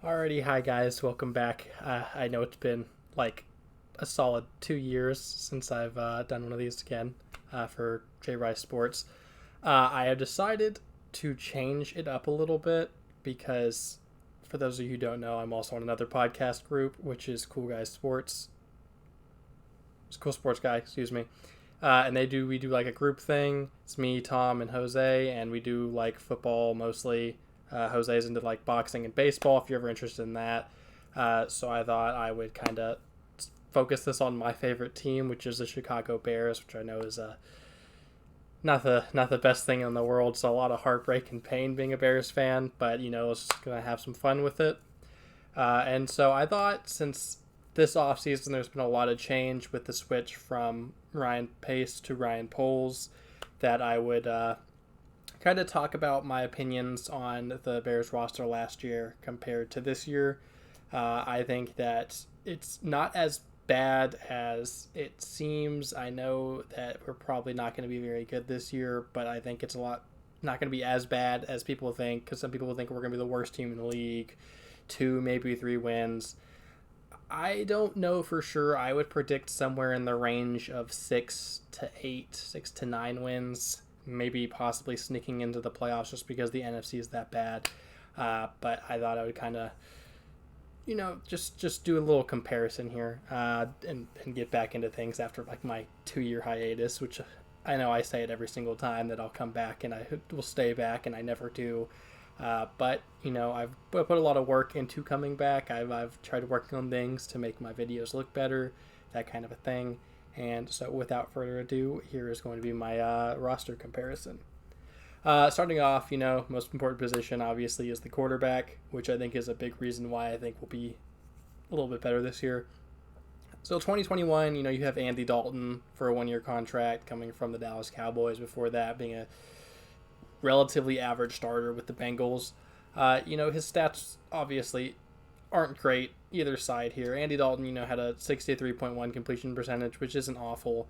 Alrighty, hi guys, welcome back. I know it's been like a solid 2 years since I've done one of these again for JRiceSports. I have decided to change it up a little bit because, for those of you who don't know, I'm also on another podcast group, which is Cool Guys Sports. It's Cool Sports Guy, excuse me. And we do like a group thing. It's me, Tom, and Jose, and we do like football mostly. Jose's into like boxing and baseball if you're ever interested in that. So I thought I would kind of focus this on my favorite team, which is the Chicago Bears, which I know is not the best thing in the world. So a lot of heartbreak and pain being a Bears fan, but I was just gonna have some fun with it. And so I thought since this offseason there's been a lot of change with the switch from Ryan Pace to Ryan Poles, that I would kind of talk about my opinions on the Bears roster last year compared to this year. I think that it's not as bad as it seems. I know that we're probably not going to be very good this year, but I think it's a lot not going to be as bad as people think, because some people think we're going to be the worst team in the league, 2 maybe 3 wins. I don't know for sure. I would predict somewhere in the range of 6 to 8, 6 to 9 wins, maybe possibly sneaking into the playoffs just because the NFC is that bad. But I thought I would kind of, just do a little comparison here and get back into things after like my 2 year hiatus, which I know I say it every single time that I'll come back and I will stay back, and I never do. But I've put a lot of work into coming back. I've tried working on things to make my videos look better, that kind of a thing. And so, without further ado, here is going to be my roster comparison. Starting off, most important position obviously is the quarterback, which I think is a big reason why I think we'll be a little bit better this year. So 2021, you have Andy Dalton for a 1 year contract coming from the Dallas Cowboys. Before that, being a relatively average starter with the Bengals. His stats obviously aren't great either side here. Andy Dalton, had a 63.1 completion percentage, which isn't awful.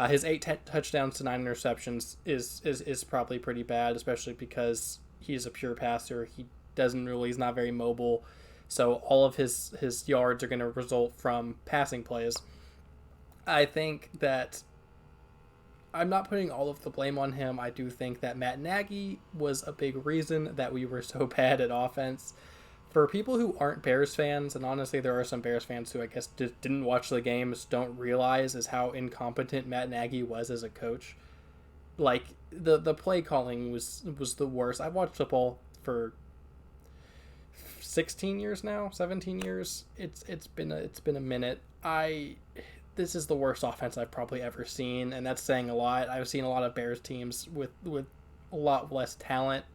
His touchdowns to 9 interceptions is probably pretty bad, especially because he's a pure passer. He's not very mobile. So all of his yards are going to result from passing plays. I think that I'm not putting all of the blame on him. I do think that Matt Nagy was a big reason that we were so bad at offense. For people who aren't Bears fans, and honestly there are some Bears fans who I guess didn't watch the games, don't realize is how incompetent Matt Nagy was as a coach. Like the play calling was the worst. I've watched football for 16 years now, 17 years. It's been a minute. This is the worst offense I've probably ever seen, and that's saying a lot. I've seen a lot of Bears teams with a lot less talent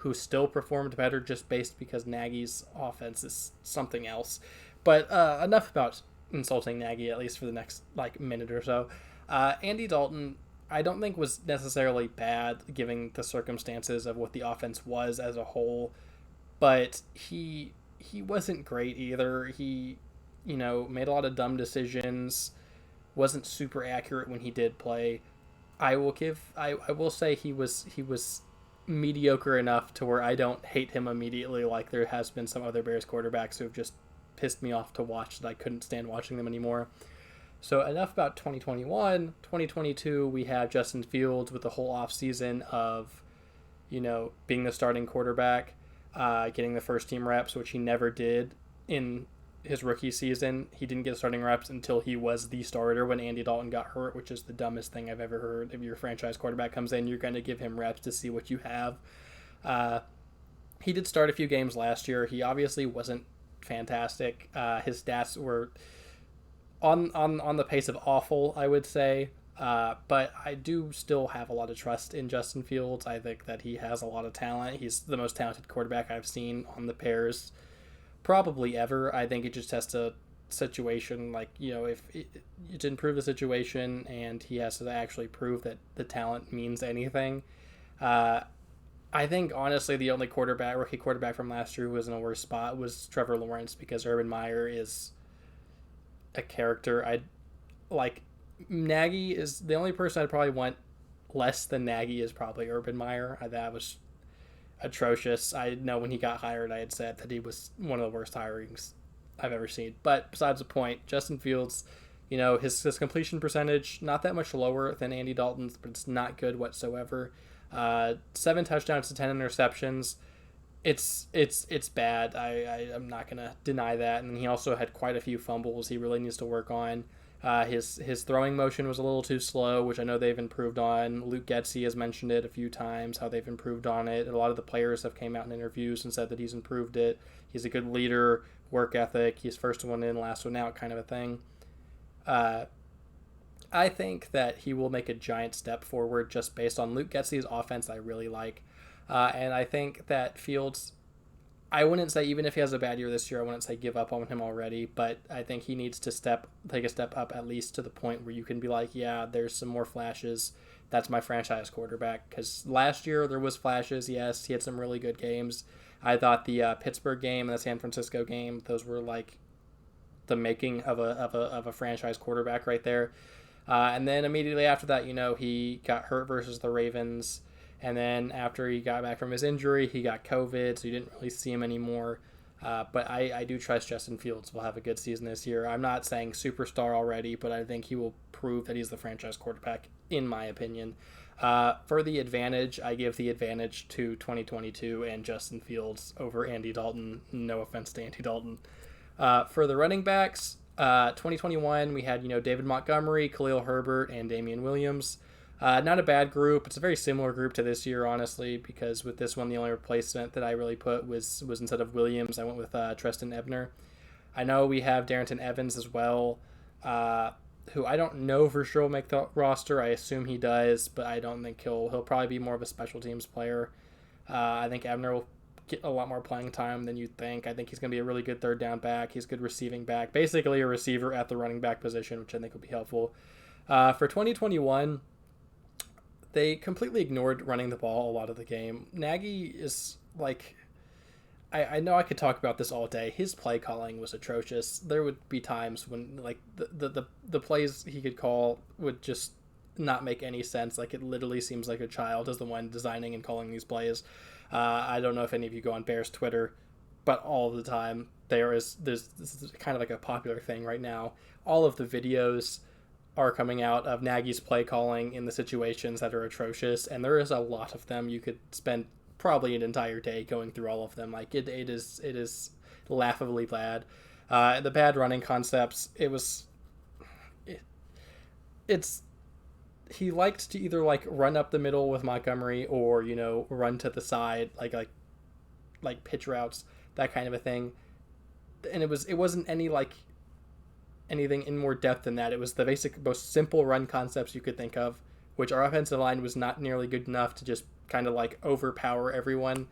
who still performed better just based because Nagy's offense is something else. But enough about insulting Nagy, at least for the next minute or so. Andy Dalton, I don't think was necessarily bad given the circumstances of what the offense was as a whole, but he wasn't great either. He made a lot of dumb decisions, wasn't super accurate when he did play. I will say he was mediocre enough to where I don't hate him immediately like there has been some other Bears quarterbacks who have just pissed me off to watch that I couldn't stand watching them anymore. So enough about 2021. 2022, we have Justin Fields with the whole offseason of, being the starting quarterback, getting the first team reps, which he never did in his rookie season. He didn't get starting reps until he was the starter when Andy Dalton got hurt, which is the dumbest thing I've ever heard. If your franchise quarterback comes in, you're going to give him reps to see what you have. He did start a few games last year. He obviously wasn't fantastic. His stats were on the pace of awful, I would say. But I do still have a lot of trust in Justin Fields. I think that he has a lot of talent. He's the most talented quarterback I've seen on the Bears probably ever. I think it just has to situation if it to improve the situation, and he has to actually prove that the talent means anything. I think honestly the only rookie quarterback from last year who was in a worse spot was Trevor Lawrence, because Urban Meyer is a character. Nagy is the only person I'd probably want less than Nagy is probably Urban Meyer. That was atrocious. I know when he got hired, I had said that he was one of the worst hirings I've ever seen. But besides the point, Justin Fields, his completion percentage, not that much lower than Andy Dalton's, but it's not good whatsoever. 7 touchdowns to 10 interceptions. It's bad. I'm not gonna deny that. And he also had quite a few fumbles he really needs to work on. His throwing motion was a little too slow, which I know they've improved on. Luke Getsy has mentioned it a few times, how they've improved on it. And a lot of the players have came out in interviews and said that he's improved it. He's a good leader, work ethic. He's first one in, last one out kind of a thing. I think that he will make a giant step forward just based on Luke Getsy's offense I really like. And I think that Fields, I wouldn't say, even if he has a bad year this year, I wouldn't say give up on him already, but I think he needs to take a step up, at least to the point where you can be like, yeah, there's some more flashes. That's my franchise quarterback. Because last year there was flashes, yes, he had some really good games. I thought the Pittsburgh game and the San Francisco game, those were like the making of a franchise quarterback right there. And then immediately after that, he got hurt versus the Ravens. And then after he got back from his injury, he got COVID, so you didn't really see him anymore. But I do trust Justin Fields will have a good season this year. I'm not saying superstar already, but I think he will prove that he's the franchise quarterback, in my opinion. For the advantage, I give the advantage to 2022 and Justin Fields over Andy Dalton. No offense to Andy Dalton. For the running backs, 2021, we had, David Montgomery, Khalil Herbert, and Damian Williams. Not a bad group. It's a very similar group to this year, honestly, because with this one, the only replacement that I really put was instead of Williams, I went with Treston Ebner. I know we have Darrington Evans as well, who I don't know for sure will make the roster. I assume he does, but I don't think he'll probably be more of a special teams player. I think Ebner will get a lot more playing time than you'd think. I think he's going to be a really good third down back. He's a good receiving back, basically a receiver at the running back position, which I think will be helpful. For 2021, they completely ignored running the ball a lot of the game. Nagy is like, I know I could talk about this all day. His play calling was atrocious. There would be times when like the plays he could call would just not make any sense. Like it literally seems like a child is the one designing and calling these plays. I don't know if any of you go on Bears Twitter, but all the time there's this is kind of like a popular thing right now. All of the videos are coming out of Nagy's play calling in the situations that are atrocious, and there is a lot of them. You could spend probably an entire day going through all of them. Like it is laughably bad. The bad running concepts. It's he liked to either like run up the middle with Montgomery or run to the side like pitch routes, that kind of a thing. And it wasn't anything in more depth than that. It was the basic, most simple run concepts you could think of, which our offensive line was not nearly good enough to just kind of like overpower everyone.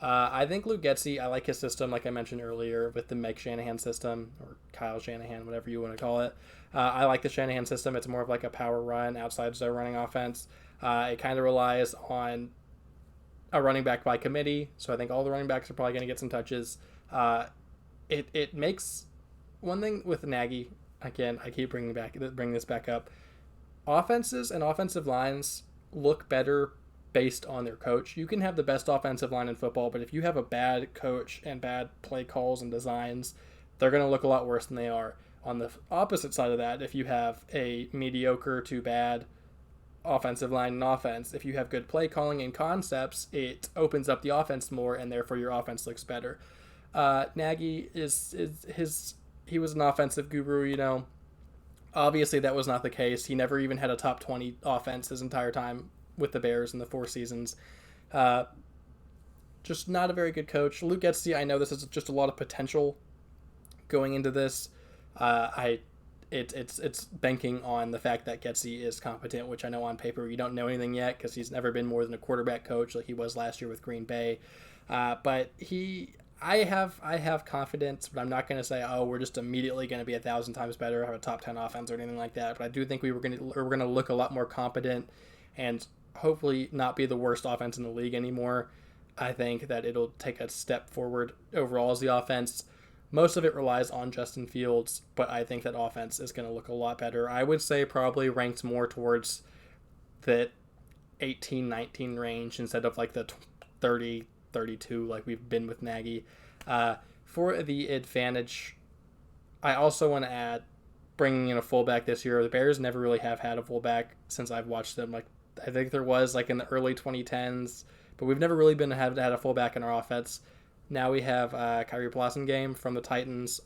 I think Luke Getsy, I like his system, like I mentioned earlier, with the Mike Shanahan system, or Kyle Shanahan, whatever you want to call it. I like the Shanahan system. It's more of like a power run, outside zone running offense. It kind of relies on a running back by committee, so I think all the running backs are probably going to get some touches. It makes one thing with Nagy, again, I keep bringing this back up. Offenses and offensive lines look better based on their coach. You can have the best offensive line in football, but if you have a bad coach and bad play calls and designs, they're going to look a lot worse than they are. On the opposite side of that, if you have a mediocre to bad offensive line and offense, if you have good play calling and concepts, it opens up the offense more, and therefore your offense looks better. Nagy he was an offensive guru, Obviously, that was not the case. He never even had a top 20 offense his entire time with the Bears in the 4 seasons. Just not a very good coach. Luke Getsy, I know this is just a lot of potential going into this. It's banking on the fact that Getsy is competent, which I know on paper you don't know anything yet because he's never been more than a quarterback coach like he was last year with Green Bay. But I have confidence, but I'm not going to say, we're just immediately going to be 1,000 times better, have a top 10 offense or anything like that. But I do think we're going to look a lot more competent and hopefully not be the worst offense in the league anymore. I think that it'll take a step forward overall as the offense. Most of it relies on Justin Fields, but I think that offense is going to look a lot better. I would say probably ranked more towards the 18-19 range instead of like the 30 32 like we've been with Nagy. For the advantage, I also want to add bringing in a fullback this year. The Bears never really have had a fullback since I've watched them. Like I think there was like in the early 2010s, but we've never really had a fullback in our offense. Now we have Kyrie Blasingame from the Titans.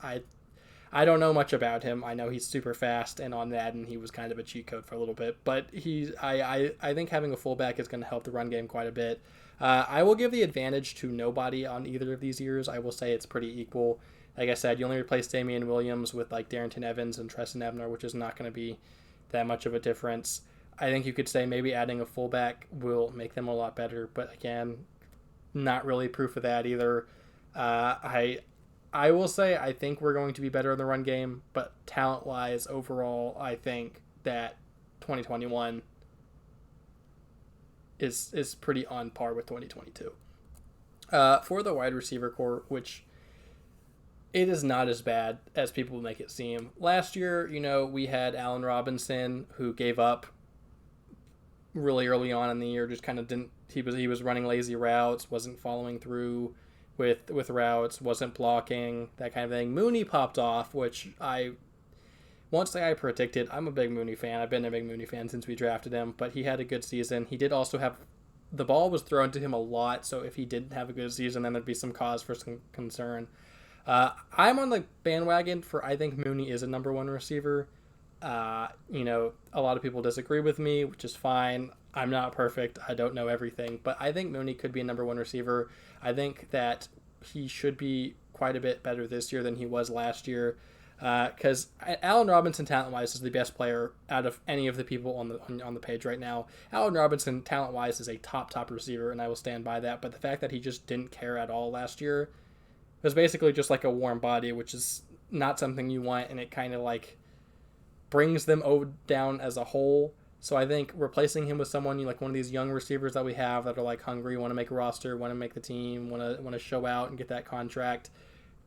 I don't know much about him. I know he's super fast, and on Madden he was kind of a cheat code for a little bit. But I think having a fullback is going to help the run game quite a bit. I will give the advantage to nobody on either of these years. I will say it's pretty equal. Like I said, you only replace Damian Williams with like Darrington Evans and Treston Ebner, which is not going to be that much of a difference. I think you could say maybe adding a fullback will make them a lot better, but again, not really proof of that either. I will say I think we're going to be better in the run game, but talent-wise, overall, I think that 2021 is pretty on par with 2022. For the wide receiver core, which it is not as bad as people make it seem. Last year, we had Allen Robinson, who gave up really early on in the year, just kind of didn't. He was running lazy routes, wasn't following through with routes, wasn't blocking, that kind of thing. Mooney popped off, which I won't say I predicted. I'm a big Mooney fan. I've been a big Mooney fan since we drafted him, but he had a good season. He did also have the ball was thrown to him a lot, so if he didn't have a good season, then there'd be some cause for some concern. I'm on the bandwagon for I think Mooney is a number one receiver. A lot of people disagree with me, which is fine. I'm not perfect. I don't know everything, but I think Mooney could be a number one receiver. I think that he should be quite a bit better this year than he was last year. Because Allen Robinson, talent-wise, is the best player out of any of the people on the page right now. Allen Robinson, talent-wise, is a top receiver, and I will stand by that. But the fact that he just didn't care at all last year was basically just like a warm body, which is not something you want, and it kind of like brings them down as a whole. So I think replacing him with someone like one of these young receivers that we have that are like hungry, want to make a roster, want to make the team, want to show out and get that contract,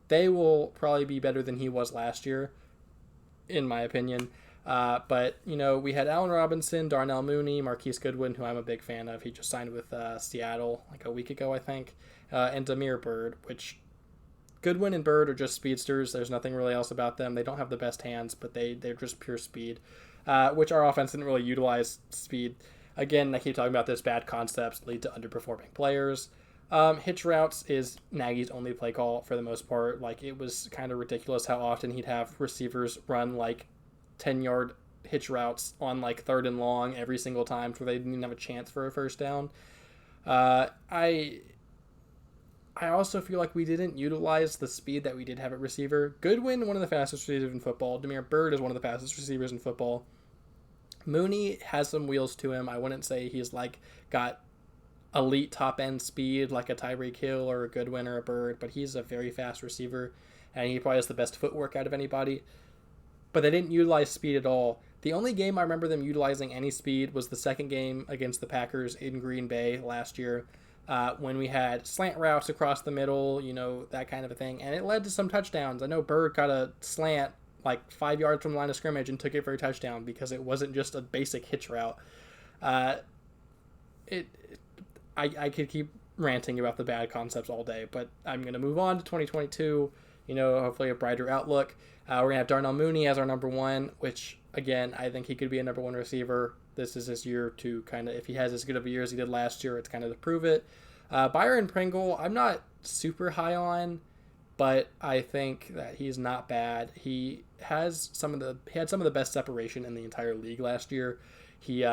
they will probably be better than he was last year, in my opinion. But we had Allen Robinson, Darnell Mooney, Marquise Goodwin, who I'm a big fan of. He just signed with Seattle like a week ago, I think, and Damiere Byrd, which Goodwin and Byrd are just speedsters. There's nothing really else about them. They don't have the best hands, but they're just pure speed. Which our offense didn't really utilize speed. Again, I keep talking about this, bad concepts lead to underperforming players. Hitch routes is Nagy's only play call for the most part. Like, it was kind of ridiculous how often he'd have receivers run like 10-yard hitch routes on like 3rd and long every single time where they didn't even have a chance for a first down. I also feel like we didn't utilize the speed that we did have at receiver. Goodwin, one of the fastest receivers in football. Damiere Byrd is one of the fastest receivers in football. Mooney has some wheels to him. I wouldn't say he's like got elite top end speed like a Tyreek Hill or a Goodwin or a Byrd, but he's a very fast receiver, and he probably has the best footwork out of anybody. But they didn't utilize speed at all. The only game I remember them utilizing any speed was the second game against the Packers in Green Bay last year. When we had slant routes across the middle, that kind of a thing. And it led to some touchdowns. I know Byrd got a slant like 5 yards from the line of scrimmage and took it for a touchdown because it wasn't just a basic hitch route. I could keep ranting about the bad concepts all day, but I'm going to move on to 2022, hopefully a brighter outlook. We're going to have Darnell Mooney as our number one, which, again, I think he could be a number one receiver. This is his year to kind of, if he has as good of a year as he did last year, it's kind of to prove it. Byron Pringle, I'm not super high on, but I think that he's not bad. He had some of the best separation in the entire league last year. He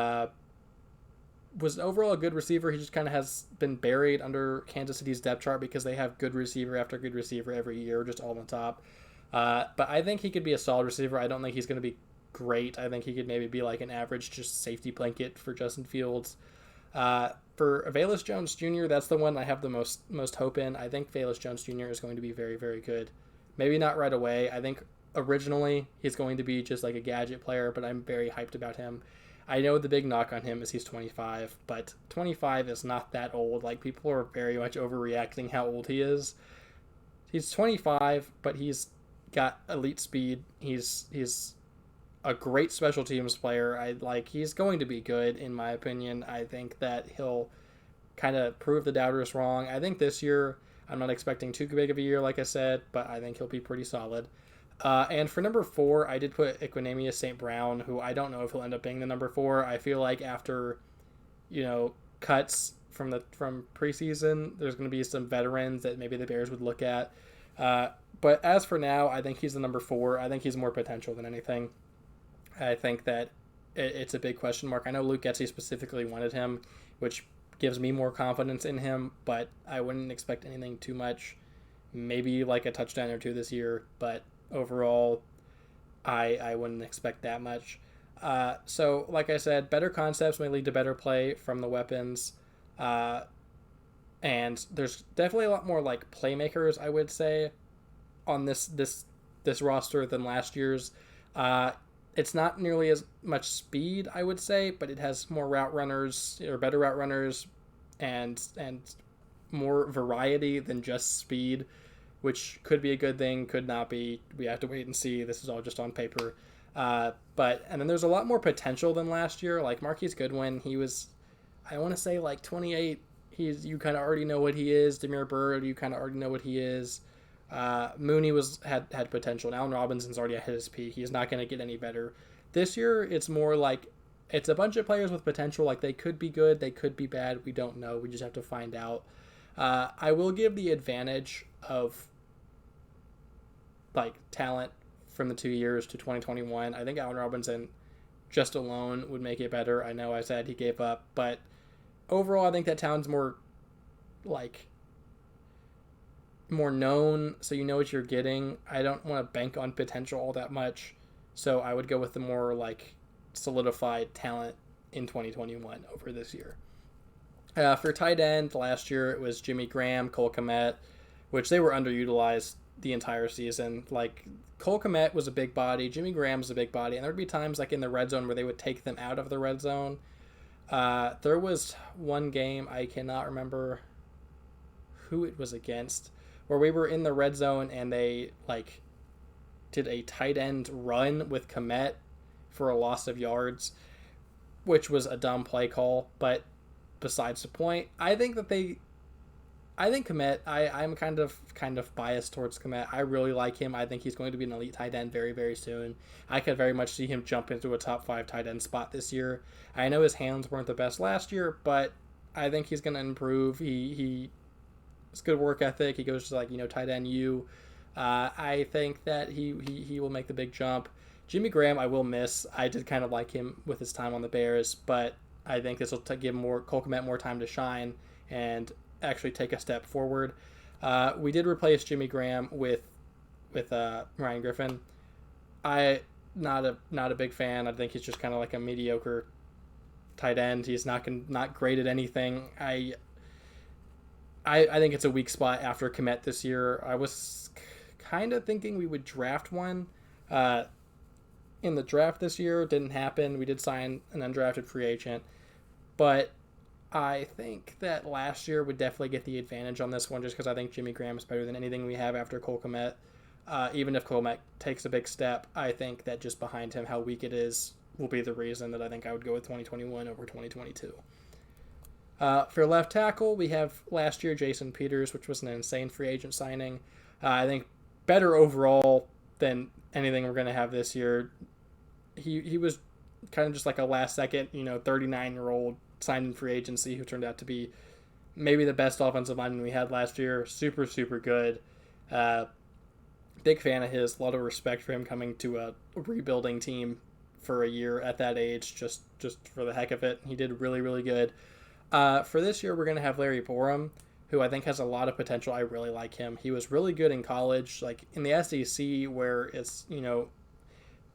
was overall a good receiver. He just kind of has been buried under Kansas City's depth chart because they have good receiver after good receiver every year, just all on top. But I think he could be a solid receiver. I don't think he's going to be great. I think he could maybe be like an average just safety blanket for Justin Fields. For Velus Jones Jr., that's the one I have the most hope in. I think Velus Jones Jr. is going to be very, very good. Maybe not right away. I think originally he's going to be just like a gadget player, but I'm very hyped about him. I know the big knock on him is he's 25, but 25 is not that old. Like, people are very much overreacting how old he is. He's 25, but he's got elite speed. He's a great special teams player. He's going to be good, in my opinion. I think that he'll kind of prove the doubters wrong. I think this year, I'm not expecting too big of a year, like I said, but I think he'll be pretty solid. And for number 4, I did put Equanimeous St. Brown, who I don't know if he'll end up being the number 4. I feel like after, cuts from preseason, there's going to be some veterans that maybe the Bears would look at. But as for now, I think he's the number 4. I think he's more potential than anything. I think that it's a big question mark. I know Luke Getsy specifically wanted him, which gives me more confidence in him, but I wouldn't expect anything too much. Maybe like a touchdown or 2 this year, but overall, I wouldn't expect that much. So, like I said, better concepts may lead to better play from the weapons. And there's definitely a lot more like playmakers, I would say, on this roster than last year's. It's not nearly as much speed, I would say, but it has more route runners or better route runners, and more variety than just speed, which could be a good thing, could not be. We have to wait and see. This is all just on paper. And then there's a lot more potential than last year. Like Marquise Goodwin, he was, I want to say like 28. You kind of already know what he is. Demir Bird, you kind of already know what he is. Mooney had potential, and Allen Robinson's already at his peak. He's not going to get any better. This year, it's more like it's a bunch of players with potential. Like they could be good, they could be bad. We don't know. We just have to find out. I will give the advantage of like talent from the 2 years to 2021. I think Allen Robinson just alone would make it better. I know I said he gave up, but overall, I think that talent's more like more known, so you know what you're getting. I don't want to bank on potential all that much, so I would go with the more like solidified talent in 2021 over this year. For tight end, last year it was Jimmy Graham, Cole Kmet, which they were underutilized the entire season. Like Cole Kmet was a big body, Jimmy Graham was a big body, and there would be times like in the red zone where they would take them out of the red zone. There was one game, I cannot remember who it was against, where we were in the red zone and they like did a tight end run with Kmet for a loss of yards, which was a dumb play call, but besides the point. I think Kmet, I'm kind of biased towards Kmet. I really like him. I think he's going to be an elite tight end very, very soon. I could very much see him jump into a top 5 tight end spot this year. I know his hands weren't the best last year, but I think he's going to improve. He has good work ethic. He goes to tight end U. I think that he will make the big jump. Jimmy Graham, I will miss. I did kind of like him with his time on the Bears, but I think this will give Cole Kmet more time to shine and actually take a step forward. We did replace Jimmy Graham with Ryan Griffin. Not a big fan. I think he's just kind of like a mediocre tight end. He's not great at anything. I think it's a weak spot after Kmet this year. I was kind of thinking we would draft one in the draft this year. It didn't happen. We did sign an undrafted free agent, but I think that last year would definitely get the advantage on this one just because I think Jimmy Graham is better than anything we have after Cole Kmet. Even if Cole Kmet takes a big step, I think that just behind him, how weak it is, will be the reason that I think I would go with 2021 over 2022. For left tackle, we have last year Jason Peters, which was an insane free agent signing. I think better overall than anything we're going to have this year. He was kind of just like a last second, 39-year-old signed in free agency who turned out to be maybe the best offensive lineman we had last year. Super, super good. Big fan of his. A lot of respect for him coming to a rebuilding team for a year at that age, just for the heck of it. He did really, really good. For this year, we're going to have Larry Borom, who I think has a lot of potential. I really like him. He was really good in college, like in the SEC, where it's,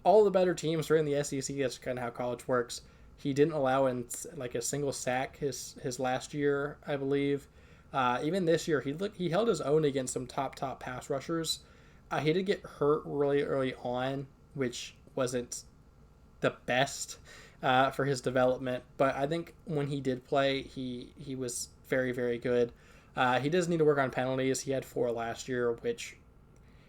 all the better teams are in the SEC. That's kind of how college works. He didn't allow in like a single sack his last year, I believe. Even this year, he held his own against some top pass rushers. He did get hurt really early on, which wasn't the best for his development. But I think when he did play, he was very, very good. He does need to work on penalties. He had 4 last year, which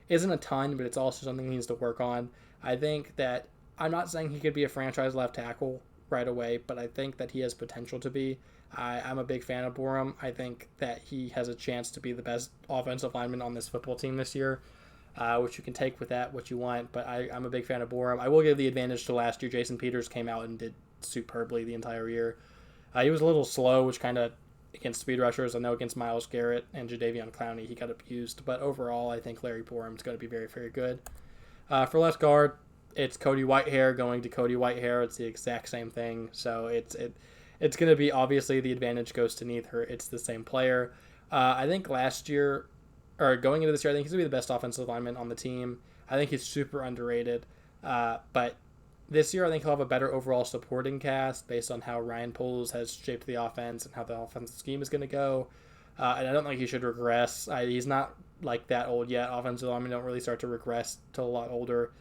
isn't a ton, but it's also something he needs to work on. I think that I'm not saying he could be a franchise left tackle right away, but I think that he has potential to be. I'm a big fan of Borum. I think that he has a chance to be the best offensive lineman on this football team this year, which you can take with that what you want. But I'm a big fan of Borum. I will give the advantage to last year. Jason Peters came out and did superbly the entire year. He was a little slow, which kind of against speed rushers. I know against Myles Garrett and Jadeveon Clowney he got abused. But overall, I think Larry Borum's going to be very, very good. For left guard, it's Cody Whitehair going to Cody Whitehair. It's the exact same thing. So it's going to be, obviously the advantage goes to neither. It's the same player. I think last year, or going into this year, I think he's going to be the best offensive lineman on the team. I think he's super underrated. But this year, I think he'll have a better overall supporting cast based on how Ryan Poles has shaped the offense and how the offensive scheme is going to go. And I don't think he should regress. He's not like that old yet. Offensive linemen don't really start to regress till a lot older.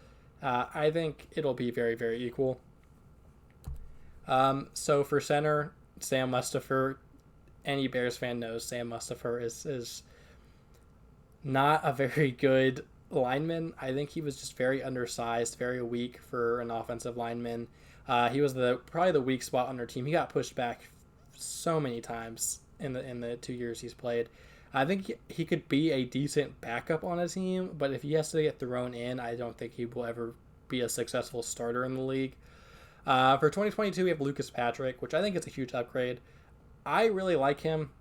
I think it'll be very, very equal. So for center, Sam Mustipher, any Bears fan knows Sam Mustipher is not a very good lineman. I think he was just very undersized, very weak for an offensive lineman. He was probably the weak spot on their team. He got pushed back so many times in the 2 years he's played. I think he could be a decent backup on a team, but if he has to get thrown in, I don't think he will ever be a successful starter in the league. For 2022, we have Lucas Patrick, which I think is a huge upgrade. I really like him.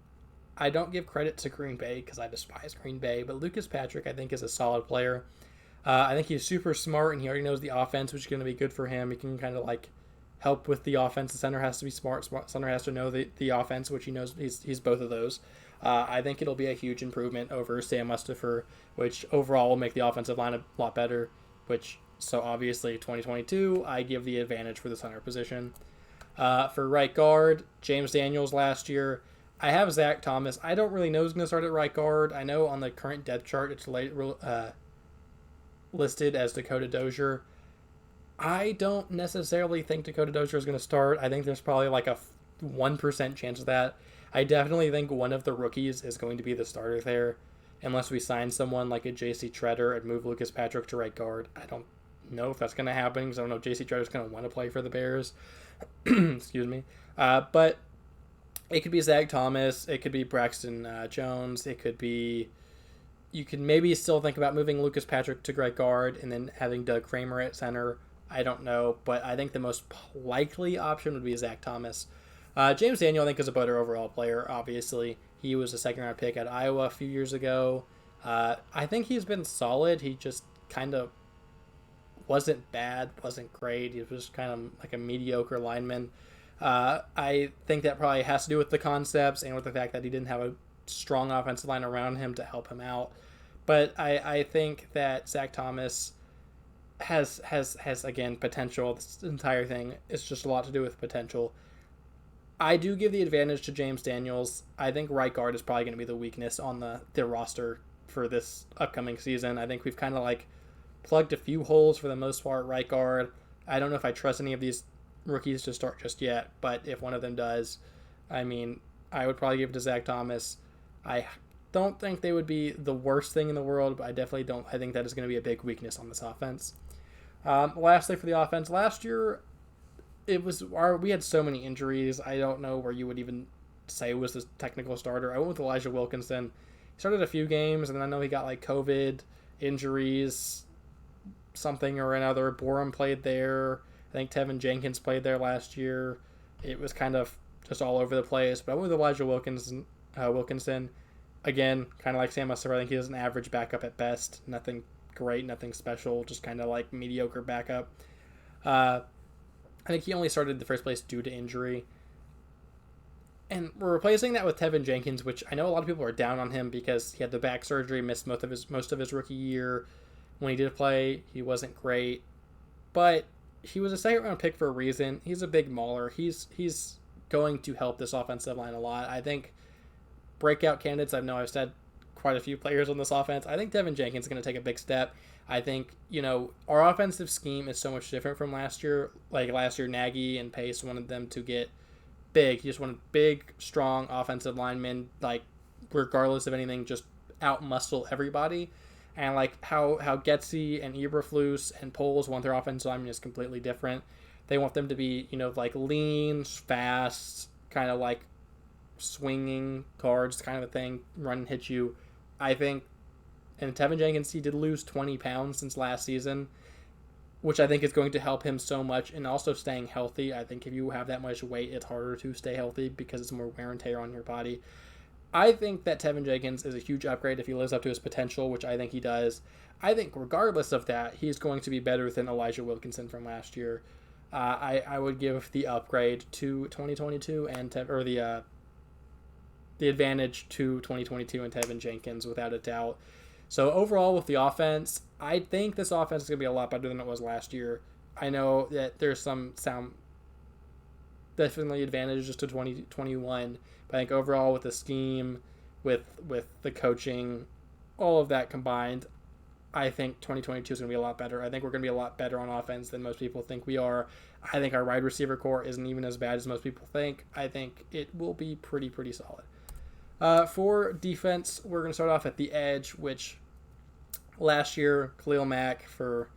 I don't give credit to Green Bay because I despise Green Bay, but Lucas Patrick I think is a solid player. I think he's super smart and he already knows the offense, which is going to be good for him. He can kind of like help with the offense. The center has to be smart. Center has to know the offense, which he knows. He's both of those. I think it'll be a huge improvement over Sam Mustipher, which overall will make the offensive line a lot better. So obviously 2022, I give the advantage for the center position. For right guard, James Daniels last year. I have Zach Thomas. I don't really know who's going to start at right guard. I know on the current depth chart it's listed as Dakota Dozier. I don't necessarily think Dakota Dozier is going to start. I think there's probably like a 1% chance of that. I definitely think one of the rookies is going to be the starter there, unless we sign someone like a J.C. Treader and move Lucas Patrick to right guard. I don't know if that's going to happen because I don't know if J.C. Treader's going to want to play for the Bears. Excuse me. But it could be Zach Thomas. It could be Braxton Jones. It could be... You can maybe still think about moving Lucas Patrick to right guard and then having Doug Kramer at center. I don't know, but I think the most likely option would be Zach Thomas. James Daniel, I think, is a better overall player, obviously. He was a second-round pick at Iowa a few years ago. I think he's been solid. He just kind of wasn't bad, wasn't great. He was kind of like a mediocre lineman. I think that probably has to do with the concepts and with the fact that he didn't have a strong offensive line around him to help him out. But I think that Zach Thomas has again potential. This entire thing is just a lot to do with potential. I do give the advantage to James Daniels. I think right guard is probably going to be the weakness on the roster for this upcoming season. I think we've kind of like plugged a few holes for the most part at right guard. I don't know if I trust any of these rookies to start just yet, but if one of them does, I mean, I would probably give it to Zach Thomas. I don't think they would be the worst thing in the world, but I definitely don't. I think that is going to be a big weakness on this offense. Lastly, for the offense, last year we had so many injuries. I don't know where you would even say was the technical starter. I went with Elijah Wilkinson. He started a few games, and then I know he got like COVID injuries, something or another. Borum played there. I think Tevin Jenkins played there last year. It was kind of just all over the place. But I went with Elijah Wilkinson. Again, kind of like Sam Mustipher, I think he was an average backup at best. Nothing great, nothing special, just kind of like mediocre backup. I think he only started in the first place due to injury. And we're replacing that with Tevin Jenkins, which I know a lot of people are down on him because he had the back surgery, missed most of his rookie year. When he did play, he wasn't great. But he was a second-round pick for a reason. He's a big mauler. He's going to help this offensive line a lot. I think breakout candidates, I know I've said quite a few players on this offense. I think Tevin Jenkins is going to take a big step. I think, our offensive scheme is so much different from last year. Like last year, Nagy and Pace wanted them to get big. He just wanted big, strong offensive linemen, like regardless of anything, just out-muscle everybody. And like how Getsy and Eberflus and Poles want their offensive linemen is completely different. They want them to be, like lean, fast, kind of like swinging cards kind of a thing, run and hit you. I think, and Tevin Jenkins, he did lose 20 pounds since last season, which I think is going to help him so much, and also staying healthy. I think if you have that much weight, it's harder to stay healthy because it's more wear and tear on your body. I think that Tevin Jenkins is a huge upgrade if he lives up to his potential, which I think he does. I think regardless of that, he's going to be better than Elijah Wilkinson from last year. I would give the upgrade to 2022 and the advantage to 2022 and Tevin Jenkins without a doubt. So overall with the offense, I think this offense is going to be a lot better than it was last year. I know that there's some definitely advantages to 2021, but I think overall with the scheme, with the coaching, all of that combined, I think 2022 is going to be a lot better. I think we're going to be a lot better on offense than most people think we are. I think our wide receiver core isn't even as bad as most people think. I think it will be pretty solid. For defense, we're going to start off at the edge, which last year, Khalil Mack for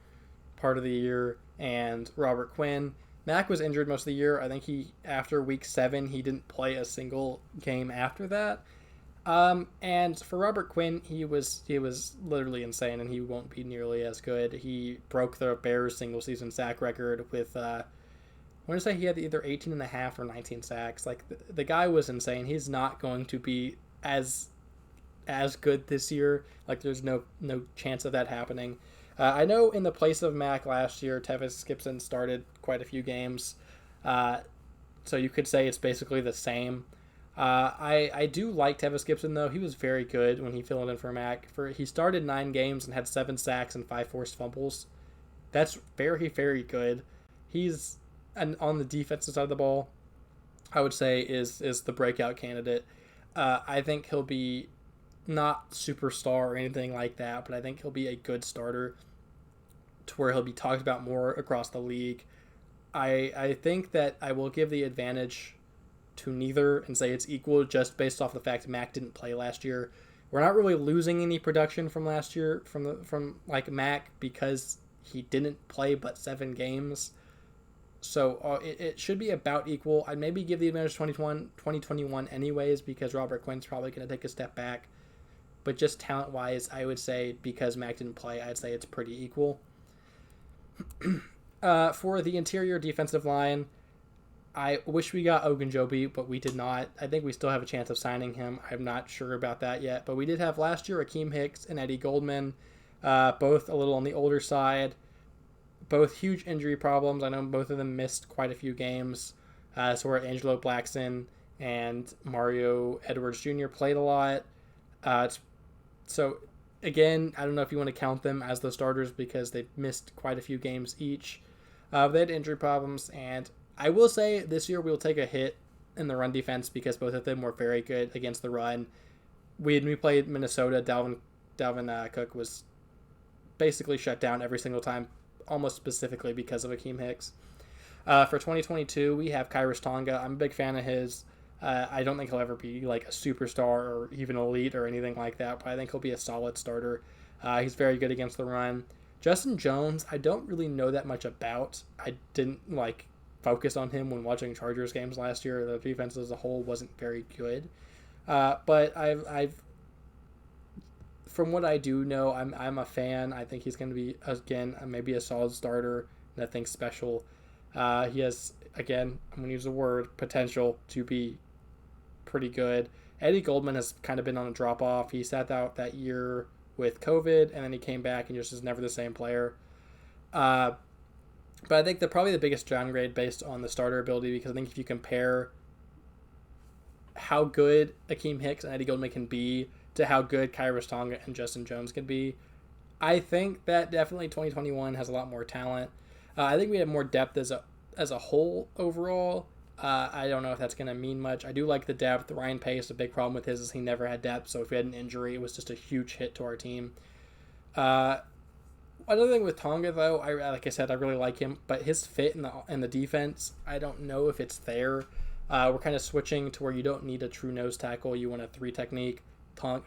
part of the year and Robert Quinn. Mack was injured most of the year. I think after week 7, he didn't play a single game after that. And for Robert Quinn, he was literally insane, and he won't be nearly as good. He broke the Bears single season sack record with, I want to say he had either 18.5 or 19 sacks. Like the guy was insane. He's not going to be as good this year. Like there's no chance of that happening. I know in the place of Mack last year, Tevis Gibson started quite a few games. So you could say it's basically the same. I do like Tevis Gibson, though. He was very good when he filled in for Mack. He started 9 games and had 7 sacks and 5 forced fumbles. That's very good. He's on the defensive side of the ball, I would say, is the breakout candidate. I think he'll be not superstar or anything like that, but I think he'll be a good starter to where he'll be talked about more across the league. I think that I will give the advantage to neither and say it's equal just based off the fact Mack didn't play last year. We're not really losing any production from last year from Mack because he didn't play but 7 games. So it should be about equal. I'd maybe give the advantage 2021 anyways because Robert Quinn's probably going to take a step back. But just talent-wise, I would say because Mack didn't play, I'd say it's pretty equal. For the interior defensive line, I wish we got Ogunjobi, but we did not. I think we still have a chance of signing him. I'm not sure about that yet. But we did have last year Akeem Hicks and Eddie Goldman, both a little on the older side. Both huge injury problems. I know both of them missed quite a few games. So where Angelo Blackson and Mario Edwards Jr. played a lot. So again, I don't know if you want to count them as the starters because they've missed quite a few games each. They had injury problems, and I will say this year we'll take a hit in the run defense because both of them were very good against the run. When we played Minnesota, Dalvin Cook was basically shut down every single time, almost specifically because of Akeem Hicks. For 2022, we have Kairos Tonga. I'm a big fan of his. I don't think he'll ever be like a superstar or even elite or anything like that, but I think he'll be a solid starter. He's very good against the run. Justin Jones, I don't really know that much about. I didn't focus on him when watching Chargers games last year. The defense as a whole wasn't very good. But I've from what I do know, I'm a fan. I think he's going to be, again, maybe a solid starter, nothing special. He has, again, I'm going to use the word, potential to be pretty good. Eddie Goldman has kind of been on a drop-off. He sat out that year with COVID, and then he came back and just is never the same player. But I think probably the biggest downgrade based on the starter ability, because I think if you compare how good Akeem Hicks and Eddie Goldman can be to how good Kairos Tonga and Justin Jones can be, I think that definitely 2021 has a lot more talent. I think we have more depth as a whole overall. I don't know if that's going to mean much. I do like the depth. Ryan Pace, a big problem with his is he never had depth, so if he had an injury, it was just a huge hit to our team. Another thing with Tonga, though, like I said, I really like him, but his fit in the defense, I don't know if it's there. We're kind of switching to where you don't need a true nose tackle. You want a 3 technique.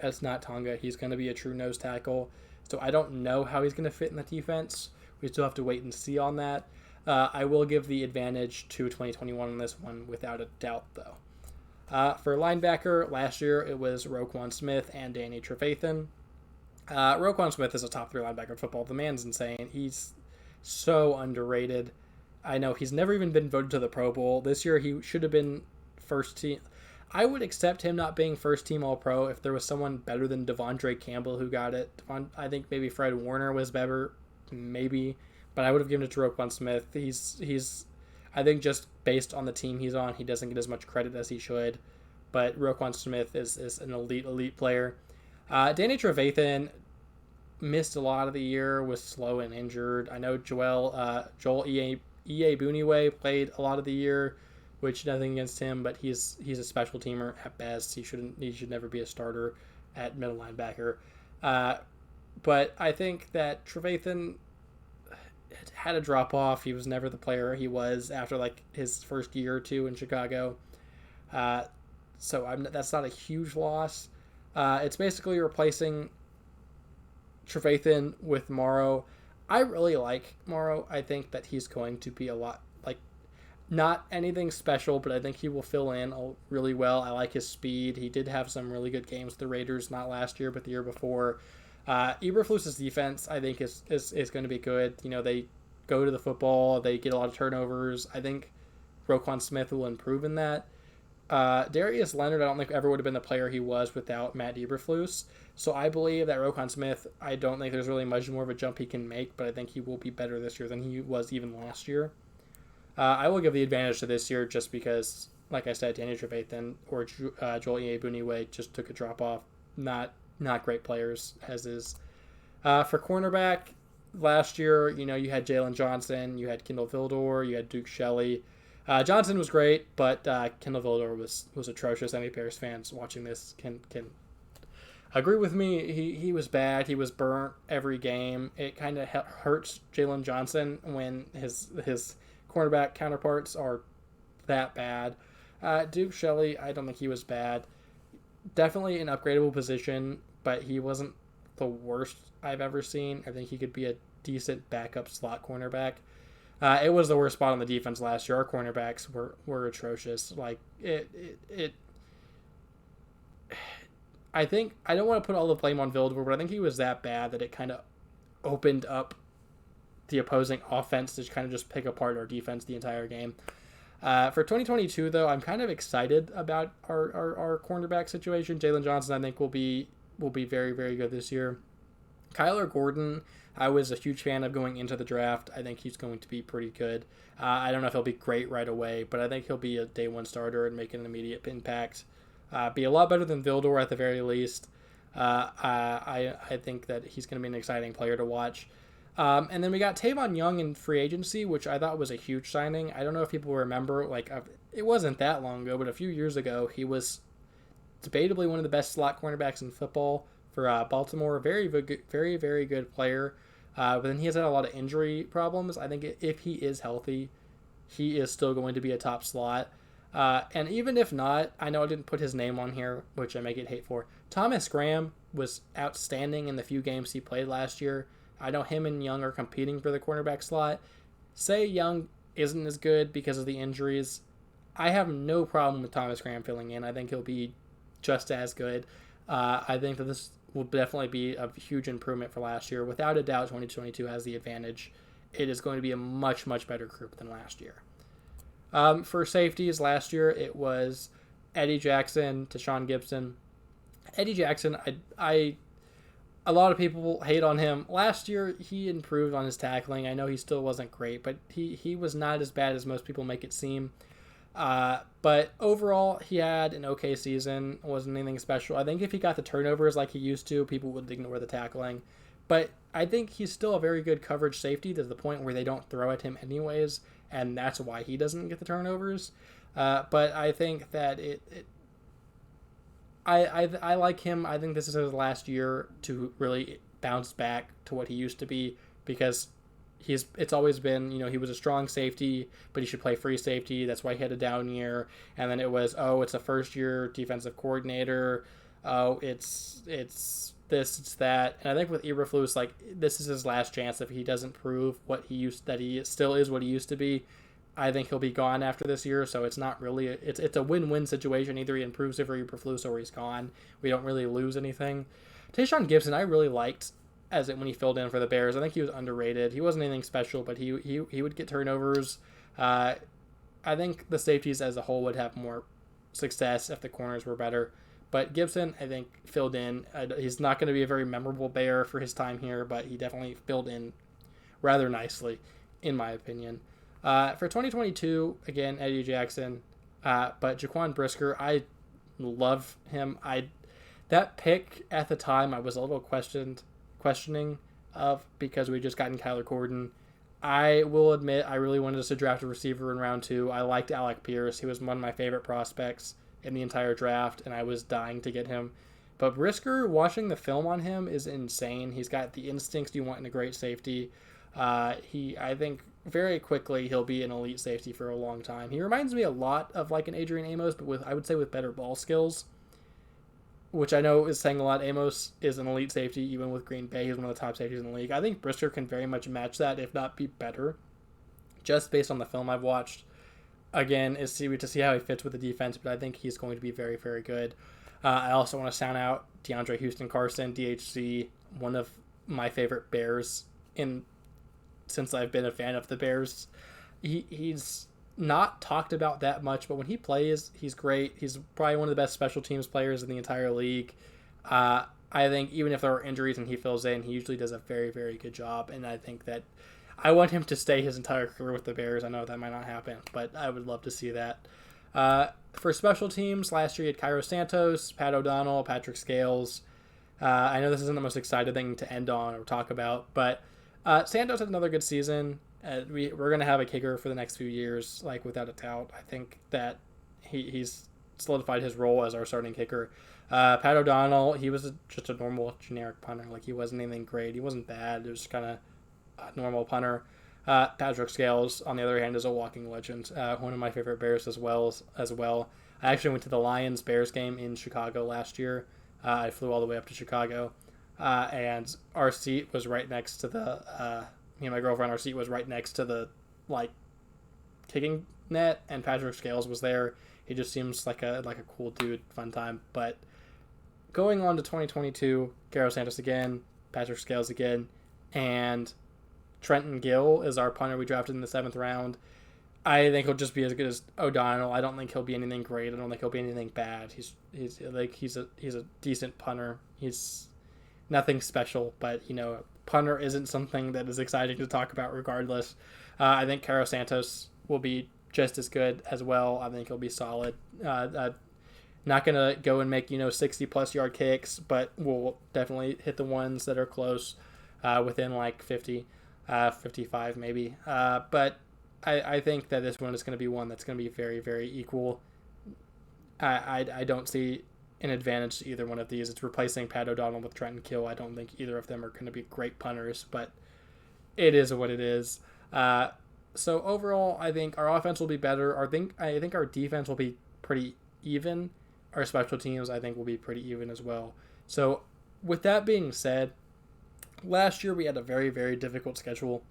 That's not Tonga. He's going to be a true nose tackle. So I don't know how he's going to fit in the defense. We still have to wait and see on that. I will give the advantage to 2021 on this one without a doubt, though. For linebacker, last year it was Roquan Smith and Danny Trevathan. Roquan Smith is a top 3 linebacker in football. The man's insane. He's so underrated. I know he's never even been voted to the Pro Bowl. This year he should have been first team. I would accept him not being first team All Pro if there was someone better than Devondre Campbell who got it. I think maybe Fred Warner was better, maybe, but I would have given it to Roquan Smith. He's I think just based on the team he's on, he doesn't get as much credit as he should. But Roquan Smith is an elite player. Danny Trevathan missed a lot of the year, was slow and injured. I know Joel Iyiegbuniwe played a lot of the year, which nothing against him, but he's a special teamer at best. He should never be a starter at middle linebacker. But I think that Trevathan had a drop off. He was never the player he was after like his first year or two in Chicago. So that's not a huge loss. It's basically replacing Trevathan with Morrow. I really like Morrow. I think that he's going to be a lot, like, not anything special, but I think he will fill in really well. I like his speed. He did have some really good games with the Raiders, not last year, but the year before. Eberflus's defense, I think, is going to be good. You know, they go to the football. They get a lot of turnovers. I think Roquan Smith will improve in that. Darius Leonard, I don't think ever would have been the player he was without Matt Eberflus. So I believe that Roquan Smith, I don't think there's really much more of a jump he can make, but I think he will be better this year than he was even last year. I will give the advantage to this year just because, like I said, Danny Trevathan or Joel Iyiegbuniwe just took a drop off. Not great players, as is. For cornerback, last year, you had Jalen Johnson, you had Kendall Vildor, you had Duke Shelley. Johnson was great, but Kendall Vildor was atrocious. Any Bears fans watching this can agree with me. He was bad. He was burnt every game. It kind of hurts Jalen Johnson when his cornerback counterparts are that bad. Duke Shelley, I don't think he was bad. Definitely an upgradable position, but he wasn't the worst I've ever seen. I think he could be a decent backup slot cornerback. It was the worst spot on the defense last year. Our cornerbacks were atrocious. Like it. I think I don't want to put all the blame on Vildor, but I think he was that bad that it kind of opened up the opposing offense to kind of just pick apart our defense the entire game. For 2022, though, I'm kind of excited about our cornerback situation. Jalen Johnson, I think, will be very, very good this year. Kyler Gordon, I was a huge fan of going into the draft. I think he's going to be pretty good. I don't know if he'll be great right away, but I think he'll be a day one starter and make an immediate impact. Be a lot better than Vildor at the very least. I think that he's going to be an exciting player to watch. And then we got Tavon Young in free agency, which I thought was a huge signing. I don't know if people remember, it wasn't that long ago, but a few years ago, he was debatably one of the best slot cornerbacks in football for Baltimore. Very, very, very good player. But then he has had a lot of injury problems. I think if he is healthy, he is still going to be a top slot. And even if not, I know I didn't put his name on here, which I may get hate for. Thomas Graham was outstanding in the few games he played last year. I know him and Young are competing for the cornerback slot. Say Young isn't as good because of the injuries. I have no problem with Thomas Graham filling in. I think he'll be just as good. I think that this will definitely be a huge improvement for last year. Without a doubt, 2022 has the advantage. It is going to be a much, much better group than last year. For safeties, last year it was Eddie Jackson, Tashawn Gibson. Eddie Jackson, a lot of people hate on him. Last year, he improved on his tackling. I know he still wasn't great, but he was not as bad as most people make it seem. But overall, he had an okay season. It wasn't anything special. I think if he got the turnovers like he used to, people would ignore the tackling. But I think he's still a very good coverage safety to the point where they don't throw at him anyways, and that's why he doesn't get the turnovers. But I think that I like him. I think this is his last year to really bounce back to what he used to be, because it's always been, he was a strong safety, but he should play free safety. That's why he had a down year. And then it was, it's a first year defensive coordinator. It's this, it's that. And I think with Eberflus, this is his last chance. If he doesn't prove that he still is what he used to be, I think he'll be gone after this year, so it's not really it's a win-win situation. Either he improves if he Eberflus or he's gone. We don't really lose anything. Tayshaun Gibson, I really liked as it when he filled in for the Bears. I think he was underrated. He wasn't anything special, but he would get turnovers. I think the safeties as a whole would have more success if the corners were better. But Gibson, I think, filled in. He's not going to be a very memorable Bear for his time here, but he definitely filled in rather nicely, in my opinion. For 2022, again, Eddie Jackson, but Jaquan Brisker, I love him. That pick at the time, I was a little questioning of because we just gotten Kyler Gordon. I will admit I really wanted us to draft a receiver in round 2. I liked Alec Pierce. He was one of my favorite prospects in the entire draft, and I was dying to get him. But Brisker, watching the film on him is insane. He's got the instincts you want in a great safety. I think very quickly he'll be an elite safety for a long time. He reminds me a lot of like an Adrian Amos, but I would say with better ball skills, which I know is saying a lot. Amos is an elite safety even with Green Bay. He's one of the top safeties in the league. I think Brisker can very much match that, if not be better, just based on the film I've watched. Again, is to see how he fits with the defense, but I think he's going to be very, very good. I also want to sound out DeAndre Houston Carson, DHC, one of my favorite Bears since I've been a fan of the Bears. He's not talked about that much, but when he plays, he's great. He's probably one of the best special teams players in the entire league. I think even if there are injuries and he fills in, he usually does a very, very good job, and I think that I want him to stay his entire career with the Bears. I know that might not happen, but I would love to see that. For special teams, last year you had Cairo Santos, Pat O'Donnell, Patrick Scales. I know this isn't the most excited thing to end on or talk about, but Santos had another good season. We're going to have a kicker for the next few years, like without a doubt. I think that he's solidified his role as our starting kicker. Pat O'Donnell, he was just a normal generic punter. Like he wasn't anything great. He wasn't bad. It was kind of a normal punter. Patrick Scales, on the other hand, is a walking legend. One of my favorite Bears as well. I actually went to the Lions-Bears game in Chicago last year. I flew all the way up to Chicago. And our seat was right next to me and my girlfriend, our seat was right next to the, kicking net, and Patrick Scales was there. He just seems like a cool dude, fun time. But going on to 2022, Cairo Santos again, Patrick Scales again, and Trenton Gill is our punter we drafted in the 7th round. I think he'll just be as good as O'Donnell. I don't think he'll be anything great. I don't think he'll be anything bad. He's a decent punter. He's nothing special, but punter isn't something that is exciting to talk about regardless. I think Cairo Santos will be just as good as well. I think he'll be solid. Not going to go and make 60-plus yard kicks, but will definitely hit the ones that are close, within 50, 55 maybe. But I think that this one is going to be one that's going to be very, very equal. I don't see an advantage to either one of these. It's replacing Pat O'Donnell with Trenton Gill. I don't think either of them are going to be great punters, but it is what it is. So overall, I think our offense will be better. I think our defense will be pretty even. Our special teams, I think, will be pretty even as well. So with that being said, last year we had a very, very difficult schedule.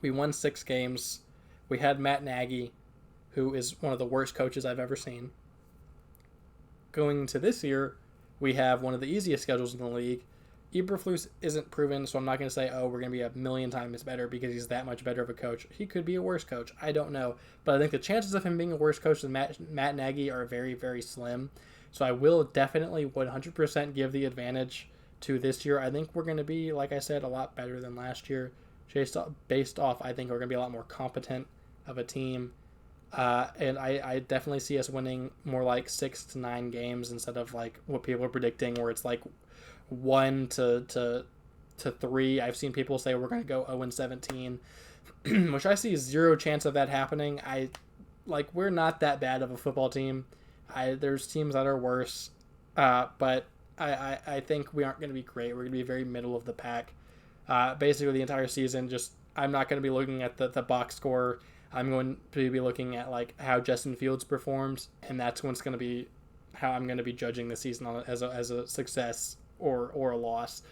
We won 6 games. We had Matt Nagy, who is one of the worst coaches I've ever seen. Going into this year, we have one of the easiest schedules in the league. Eberflus isn't proven, so I'm not going to say, we're going to be a million times better because he's that much better of a coach. He could be a worse coach. I don't know. But I think the chances of him being a worse coach than Matt Nagy are very, very slim. So I will definitely 100% give the advantage to this year. I think we're going to be, like I said, a lot better than last year. Based off, I think we're going to be a lot more competent of a team. And I definitely see us winning more like 6 to 9 games instead of what people are predicting, where it's 1 to 3. I've seen people say we're going to go 0-17, which I see zero chance of that happening. We're not that bad of a football team. There's teams that are worse, but I think we aren't going to be great. We're going to be very middle of the pack. Basically the entire season, I'm not going to be looking at the box score. I'm going to be looking at how Justin Fields performs, and that's what's going to be how I'm going to be judging the season as a success or a loss.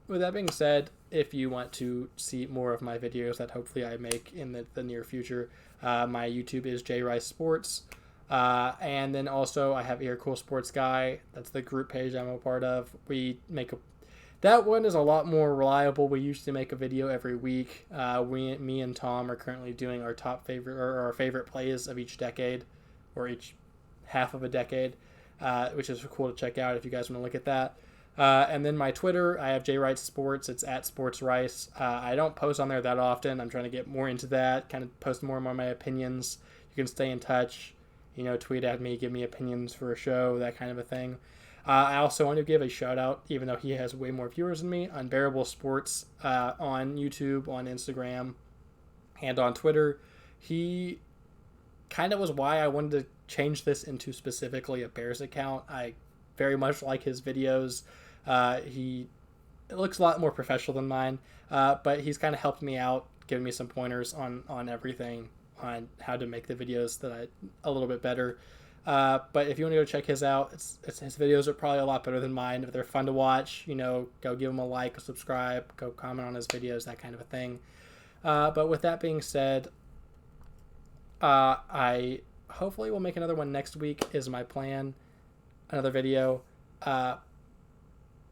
with that being said, if you want to see more of my videos that hopefully I make in the near future, my YouTube is JRiceSports. And then also I have Cool Sports Guy. That's the group page I'm a part of. That one is a lot more reliable. We usually make a video every week. Me and Tom are currently doing our our favorite plays of each decade, or each half of a decade, which is cool to check out if you guys want to look at that. And then my Twitter, I have JRiceSports. It's at SportsRice. I don't post on there that often. I'm trying to get more into that, kind of post more and more of my opinions. You can stay in touch, tweet at me, give me opinions for a show, that kind of a thing. I also want to give a shout out, even though he has way more viewers than me, Unbearable Sports on YouTube, on Instagram, and on Twitter. He kind of was why I wanted to change this into specifically a Bears account. I very much like his videos. It looks a lot more professional than mine, but he's kind of helped me out, giving me some pointers on everything, on how to make the videos a little bit better. But if you want to go check his out, his videos are probably a lot better than mine. If they're fun to watch, go give him a like, a subscribe, go comment on his videos, that kind of a thing. But with that being said, I hopefully will make another one next week is my plan, another video.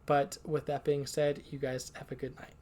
But with that being said, you guys have a good night.